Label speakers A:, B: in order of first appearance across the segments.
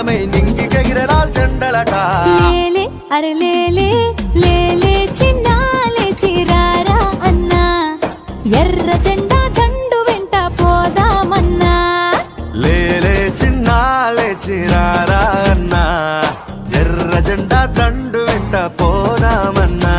A: నినాదమై నింగికెగిరే లాల్ జెండలట
B: లేలే అరే లేలే లేలే చిన్నా లేచిరారా అన్నా ఎర్ర జెండా దండు వెంట పోదామన్నా
A: లేలే చిన్నా లేచిరారా అన్నా ఎర్ర జెండా దండు వెంట పోదామన్నా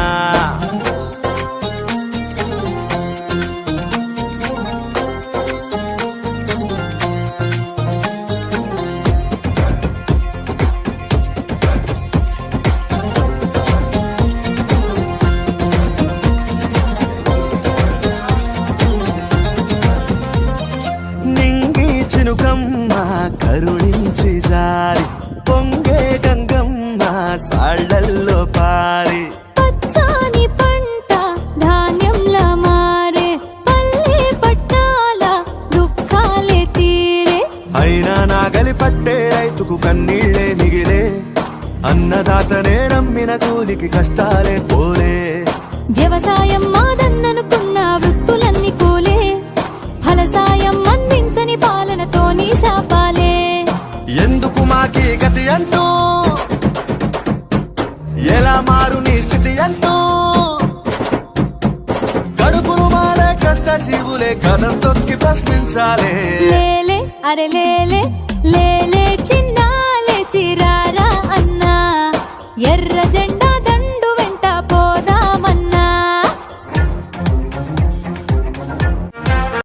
A: చినుకమ్మ కరుణించి జారి పొంగే గంగమ్మ సాళ్ళల్లో పారి
B: పచ్చాని పంట ధాన్యంలా మారే పల్లె పట్టాల దుఃఖాలే తీరే
A: అయినా నాగలి పట్టే రైతుకు కన్నీళ్లే మిగిలే అన్నదాతనే నమ్మిన కూలికి కష్టాలే పోలే
B: వ్యవసాయం మాదన్ననుకున్న వృత్తులన్నీ కూలే ఫలసాయం అందించని పాలనతోని శాపాలే
A: ఎందుకు మాకి గతి అంటూ ఎలా మారు నీ స్థితి అంటూ కడుపును మారే కష్ట జీవులే కథం తొక్కి ప్రశ్నించాలే
B: లేలే అరే లేలే లేలే